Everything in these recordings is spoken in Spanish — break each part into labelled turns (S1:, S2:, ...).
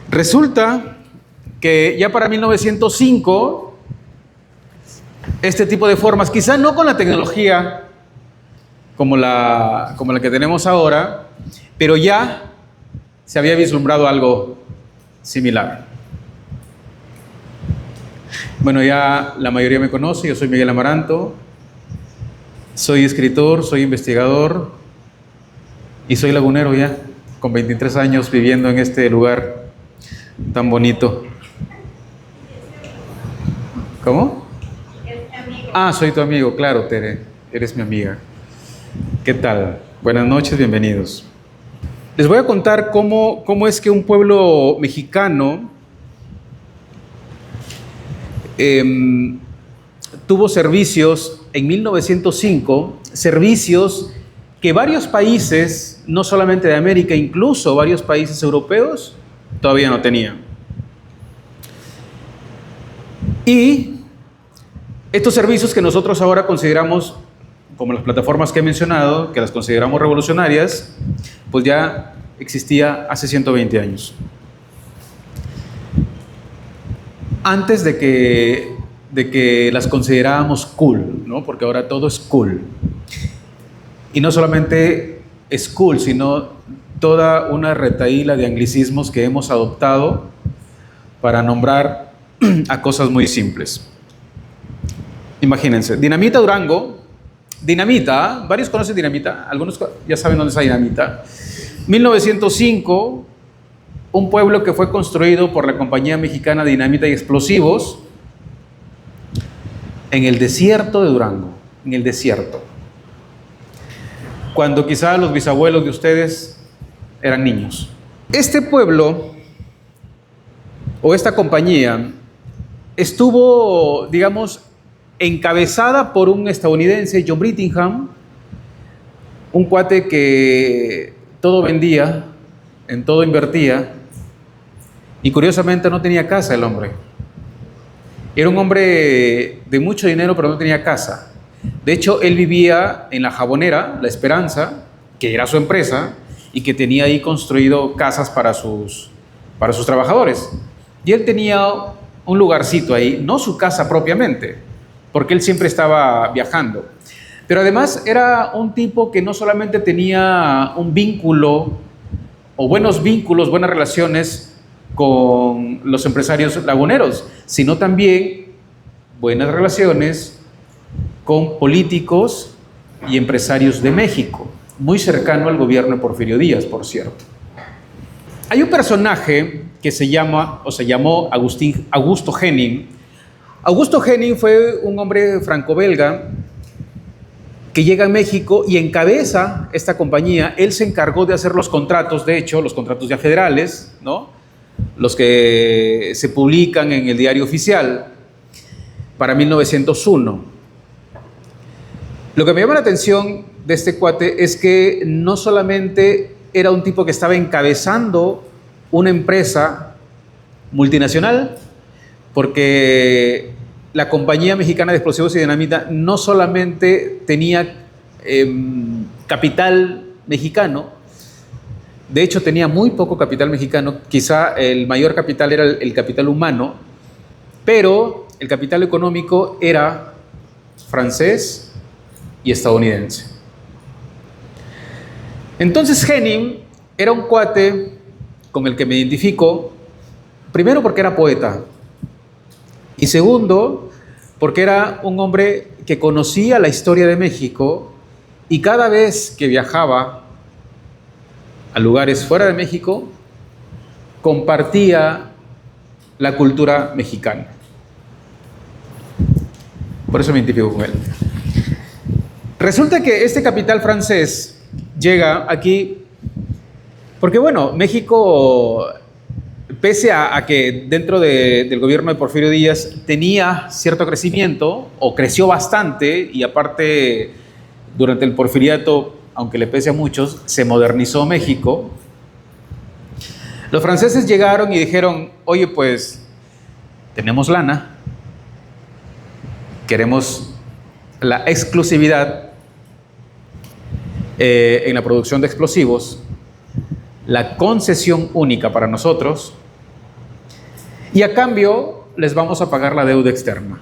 S1: Resulta que ya para 1905, este tipo de formas, quizá no con la tecnología como la que tenemos ahora, pero ya se había vislumbrado algo similar. Bueno, ya la mayoría me conoce, yo soy Miguel Amaranto, soy escritor, soy investigador y soy lagunero ya, con 23 años viviendo en este lugar tan bonito. ¿Cómo? Ah, soy tu amigo, claro, Tere, eres mi amiga. ¿Qué tal? Buenas noches, bienvenidos. Les voy a contar cómo es que un pueblo mexicano tuvo servicios en 1905, servicios que varios países, no solamente de América, incluso varios países europeos, todavía no tenían. Y estos servicios que nosotros ahora consideramos, como las plataformas que he mencionado, que las consideramos revolucionarias, pues ya existía hace 120 años. Antes de que las considerábamos cool, ¿no? Porque ahora todo es cool. Y no solamente es cool, sino toda una retahíla de anglicismos que hemos adoptado para nombrar a cosas muy simples. Imagínense, Dinamita Durango, dinamita, varios conocen dinamita, algunos ya saben dónde está dinamita. 1905, un pueblo que fue construido por la compañía mexicana Dinamita y Explosivos en el desierto de Durango, en el desierto. Cuando quizá los bisabuelos de ustedes eran niños. Este pueblo, o esta compañía, estuvo, digamos, encabezada por un estadounidense, John Brittingham, un cuate que todo vendía, en todo invertía, y curiosamente no tenía casa el hombre. Era un hombre de mucho dinero, pero no tenía casa. De hecho, él vivía en La Jabonera, La Esperanza, que era su empresa, y que tenía ahí construido casas para sus trabajadores. Y él tenía un lugarcito ahí, no su casa propiamente, porque él siempre estaba viajando. Pero además era un tipo que no solamente tenía un vínculo, o buenos vínculos, buenas relaciones con los empresarios laguneros, sino también buenas relaciones con políticos y empresarios de México, muy cercano al gobierno de Porfirio Díaz, por cierto. Hay un personaje que se llamó Augusto Henning. Augusto Henning fue un hombre franco-belga que llega a México y encabeza esta compañía. Él se encargó de hacer los contratos, de hecho, los contratos ya federales, ¿no? Los que se publican en el Diario Oficial para 1901. Lo que me llama la atención de este cuate es que no solamente era un tipo que estaba encabezando una empresa multinacional, porque la compañía mexicana de explosivos y dinamita no solamente tenía capital mexicano, de hecho tenía muy poco capital mexicano, quizá el mayor capital era el capital humano, pero el capital económico era francés y estadounidense. Entonces Henning era un cuate con el que me identifico, primero porque era poeta, y segundo, porque era un hombre que conocía la historia de México y cada vez que viajaba a lugares fuera de México, compartía la cultura mexicana. Por eso me identifico con él. Resulta que este capital francés llega aquí porque, bueno, México, pese a que dentro del gobierno de Porfirio Díaz tenía cierto crecimiento, o creció bastante, y aparte durante el porfiriato, aunque le pese a muchos, se modernizó México. Los franceses llegaron y dijeron: oye, pues tenemos lana, queremos la exclusividad en la producción de explosivos, la concesión única para nosotros, y a cambio les vamos a pagar la deuda externa.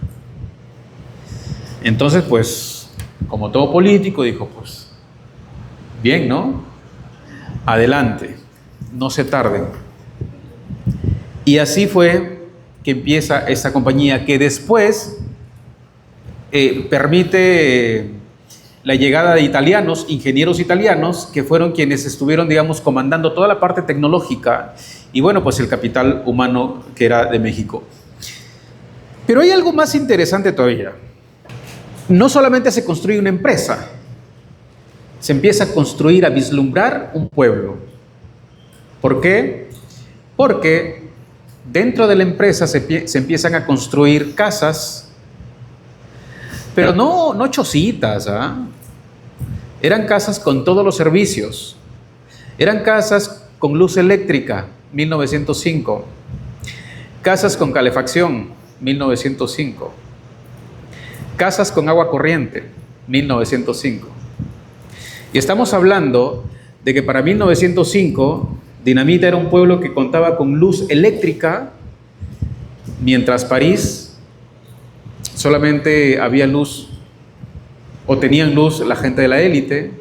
S1: Entonces, pues, como todo político, dijo, pues, bien, ¿no? Adelante, no se tarden. Y así fue que empieza esta compañía que después permite la llegada de italianos, ingenieros italianos, que fueron quienes estuvieron, digamos, comandando toda la parte tecnológica y bueno, pues el capital humano que era de México. Pero hay algo más interesante todavía. No solamente se construye una empresa, se empieza a construir, a vislumbrar un pueblo. ¿Por qué? Porque dentro de la empresa se empiezan a construir casas, pero no chocitas, ¿ah? Eran casas con todos los servicios. Eran casas con luz eléctrica, 1905. Casas con calefacción, 1905. Casas con agua corriente, 1905. Y estamos hablando de que para 1905, Dinamita era un pueblo que contaba con luz eléctrica, mientras París solamente había luz, o tenían luz la gente de la élite.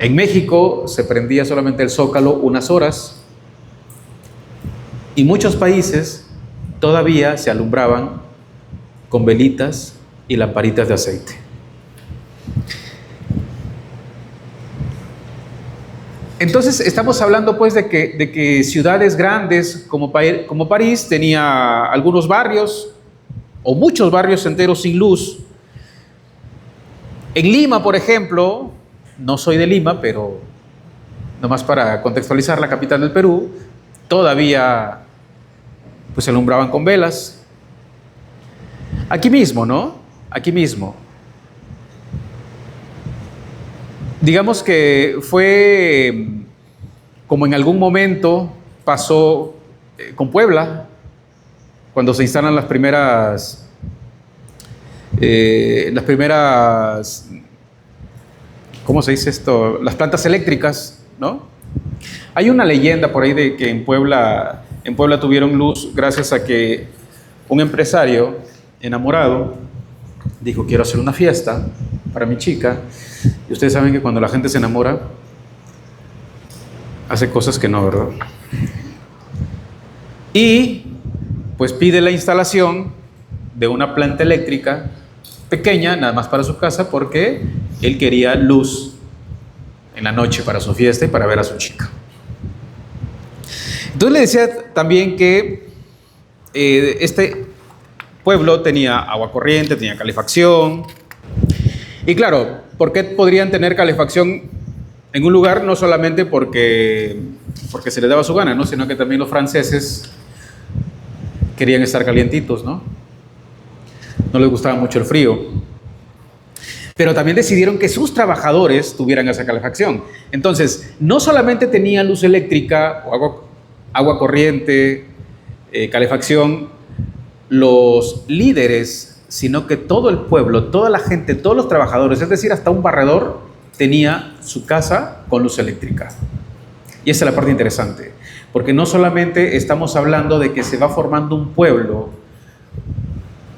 S1: En México se prendía solamente el Zócalo unas horas, y muchos países todavía se alumbraban con velitas y lamparitas de aceite. Entonces estamos hablando pues de que ciudades grandes como París tenía algunos barrios o muchos barrios enteros sin luz. En Lima, por ejemplo, no soy de Lima, pero nomás para contextualizar, la capital del Perú, todavía pues se alumbraban con velas. Aquí mismo, ¿no? Aquí mismo. Digamos que fue como en algún momento pasó con Puebla, cuando se instalan las primeras, ¿cómo se dice esto? Las plantas eléctricas, ¿no? Hay una leyenda por ahí de que en Puebla tuvieron luz gracias a que un empresario enamorado dijo: quiero hacer una fiesta para mi chica. Y ustedes saben que cuando la gente se enamora, hace cosas que no, ¿verdad? Y pues pide la instalación de una planta eléctrica pequeña, nada más para su casa, porque él quería luz en la noche para su fiesta y para ver a su chica. Entonces le decía también que este pueblo tenía agua corriente, tenía calefacción. Y claro, ¿por qué podrían tener calefacción en un lugar? No solamente porque se les daba su gana, ¿no? Sino que también los franceses querían estar calientitos, ¿no? No les gustaba mucho el frío. Pero también decidieron que sus trabajadores tuvieran esa calefacción. Entonces, no solamente tenía luz eléctrica o agua corriente, calefacción, los líderes, sino que todo el pueblo, toda la gente, todos los trabajadores, es decir, hasta un barredor, tenía su casa con luz eléctrica. Y esa es la parte interesante, porque no solamente estamos hablando de que se va formando un pueblo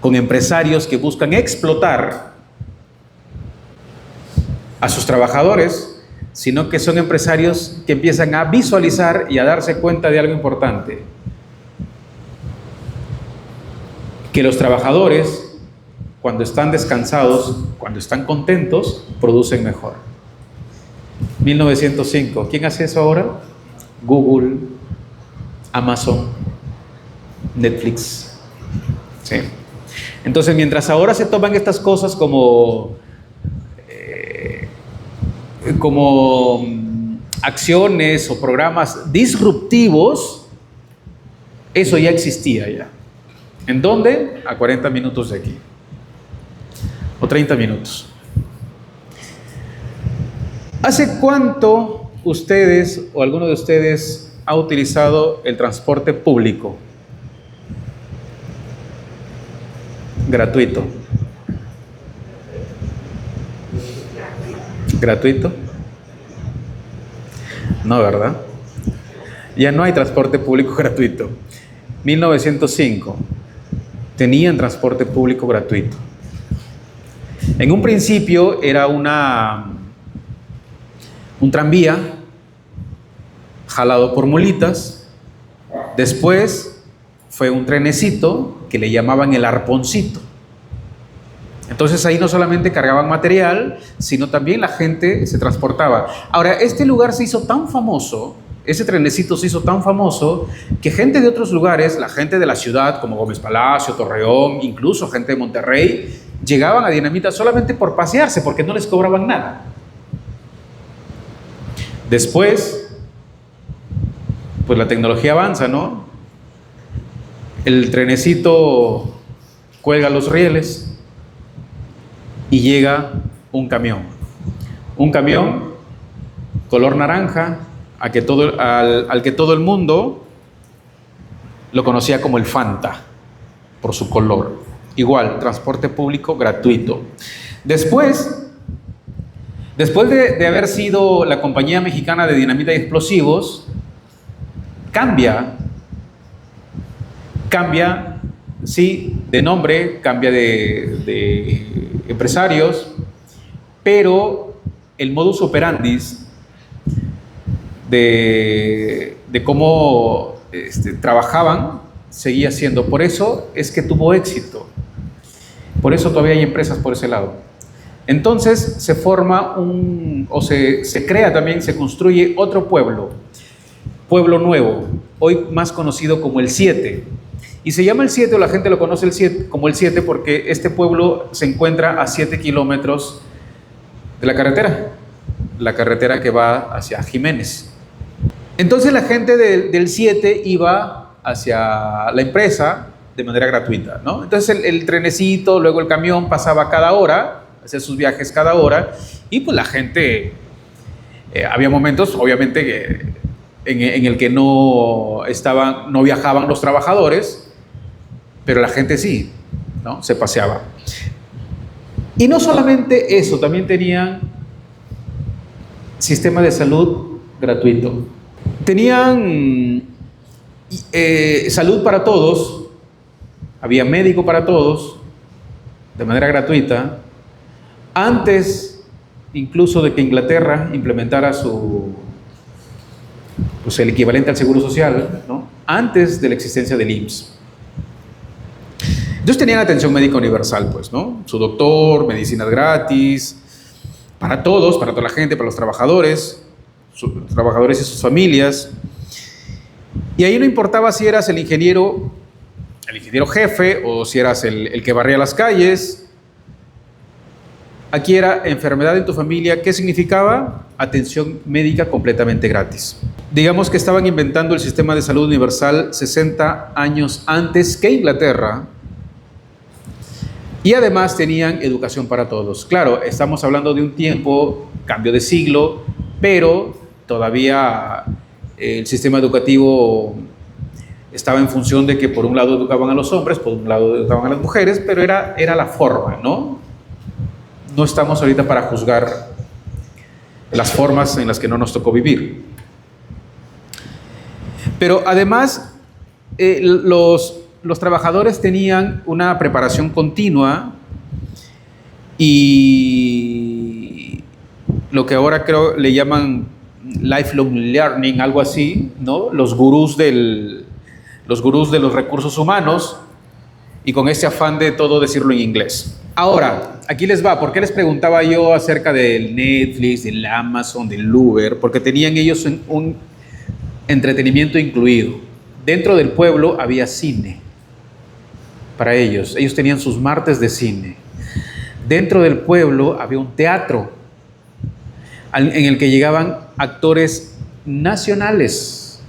S1: con empresarios que buscan explotar a sus trabajadores, sino que son empresarios que empiezan a visualizar y a darse cuenta de algo importante: que los trabajadores, cuando están descansados, cuando están contentos, producen mejor. 1905, ¿quién hace eso ahora? Google, Amazon, Netflix. Sí. Entonces, mientras ahora se toman estas cosas como acciones o programas disruptivos, eso ya existía ya. ¿En dónde? A 40 minutos de aquí. O 30 minutos. ¿Hace cuánto ustedes o alguno de ustedes ha utilizado el transporte público? Gratuito. ¿Gratuito? No, ¿verdad? Ya no hay transporte público gratuito. 1905, tenían transporte público gratuito. En un principio era un tranvía jalado por mulitas. Después fue un trenecito que le llamaban el arponcito. Entonces ahí no solamente cargaban material, sino también la gente se transportaba. Ahora, este lugar se hizo tan famoso, ese trenecito se hizo tan famoso, que gente de otros lugares, la gente de la ciudad, como Gómez Palacio, Torreón, incluso gente de Monterrey, llegaban a Dinamita solamente por pasearse, porque no les cobraban nada. Después, pues la tecnología avanza, ¿no? El trenecito cuelga los rieles y llega un camión. Un camión color naranja al que todo el mundo lo conocía como el Fanta, por su color. Igual, transporte público gratuito. Después de haber sido la Compañía Mexicana de Dinamita y Explosivos, cambia, sí, de nombre, cambia de empresarios, pero el modus operandi de cómo trabajaban seguía siendo. Por eso es que tuvo éxito. Por eso todavía hay empresas por ese lado. Entonces se forma se crea también, se construye otro pueblo nuevo, hoy más conocido como el 7. Y se llama el 7, o la gente lo conoce como el 7, porque este pueblo se encuentra a 7 kilómetros de la carretera que va hacia Jiménez. Entonces la gente del 7 iba hacia la empresa de manera gratuita, ¿no? Entonces el trenecito, luego el camión pasaba cada hora, hacía sus viajes cada hora, y pues la gente, había momentos, obviamente, en el que no viajaban los trabajadores, pero la gente sí, ¿no? Se paseaba. Y no solamente eso, también tenían sistema de salud gratuito. Tenían salud para todos, había médico para todos, de manera gratuita, antes incluso de que Inglaterra implementara el equivalente al Seguro Social, ¿no? Antes de la existencia del IMSS. Entonces tenían atención médica universal, pues, ¿no? Su doctor, medicinas gratis, para todos, para toda la gente, para los trabajadores y sus familias. Y ahí no importaba si eras el ingeniero jefe o si eras el que barría las calles. Aquí era enfermedad en tu familia. ¿Qué significaba? Atención médica completamente gratis. Digamos que estaban inventando el sistema de salud universal 60 años antes que Inglaterra. Y además tenían educación para todos. Claro, estamos hablando de un tiempo, cambio de siglo, pero todavía el sistema educativo estaba en función de que por un lado educaban a los hombres, por un lado educaban a las mujeres, pero era la forma, ¿no? No estamos ahorita para juzgar las formas en las que no nos tocó vivir. Pero además, los trabajadores tenían una preparación continua y lo que ahora creo le llaman lifelong learning, algo así, ¿no? Los gurús de los recursos humanos, y con ese afán de todo decirlo en inglés. Ahora, aquí les va. ¿Por qué les preguntaba yo acerca del Netflix, del Amazon, del Uber? Porque tenían ellos un entretenimiento incluido. Dentro del pueblo había cine para ellos. Ellos tenían sus martes de cine. Dentro del pueblo había un teatro en el que llegaban actores nacionales.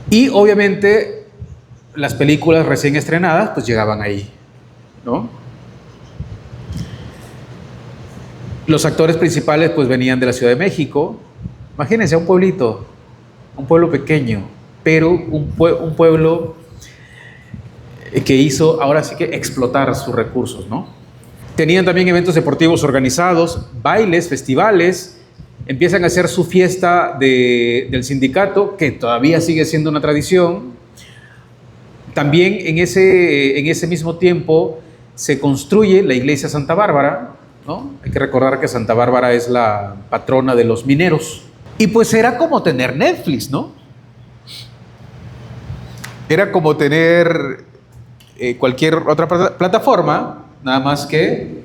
S1: Y obviamente las películas recién estrenadas pues llegaban ahí, ¿no? Los actores principales pues venían de la Ciudad de México. Imagínense, un pueblito, un pueblo pequeño, pero un pueblo que hizo ahora sí que explotar sus recursos, ¿no? Tenían también eventos deportivos organizados, bailes, festivales, empiezan a hacer su fiesta del sindicato, que todavía sigue siendo una tradición. También en ese mismo tiempo se construye la iglesia Santa Bárbara, ¿no? Hay que recordar que Santa Bárbara es la patrona de los mineros. Y pues era como tener Netflix, ¿no? Era como tener cualquier otra plataforma, nada más que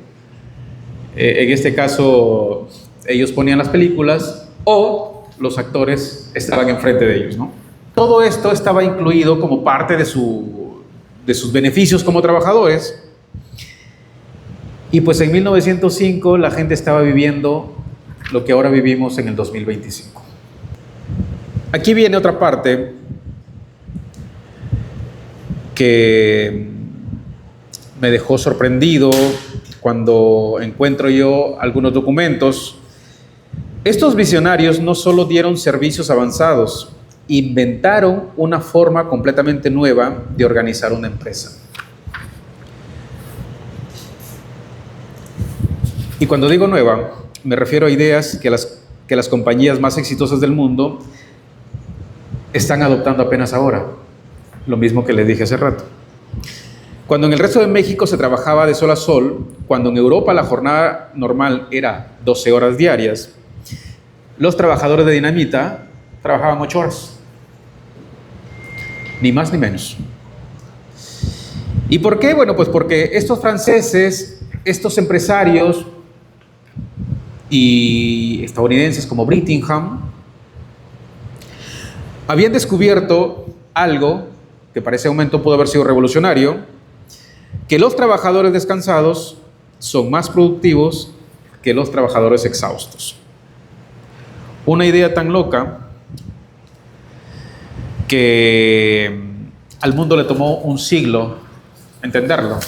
S1: en este caso ellos ponían las películas o los actores estaban enfrente de ellos, ¿no? Todo esto estaba incluido como parte de sus beneficios como trabajadores. Y pues en 1905 la gente estaba viviendo lo que ahora vivimos en el 2025. Aquí viene otra parte que me dejó sorprendido cuando encuentro yo algunos documentos. Estos visionarios no solo dieron servicios avanzados, inventaron una forma completamente nueva de organizar una empresa. Y cuando digo nueva, me refiero a ideas que las compañías más exitosas del mundo están adoptando apenas ahora. Lo mismo que les dije hace rato. Cuando en el resto de México se trabajaba de sol a sol, cuando en Europa la jornada normal era 12 horas diarias, los trabajadores de dinamita trabajaban 8 horas. Ni más ni menos. ¿Y por qué? Bueno, pues porque estos franceses, estos empresarios y estadounidenses como Brittingham habían descubierto algo que para ese momento pudo haber sido revolucionario, que los trabajadores descansados son más productivos que los trabajadores exhaustos. Una idea tan loca que al mundo le tomó un siglo entenderlo.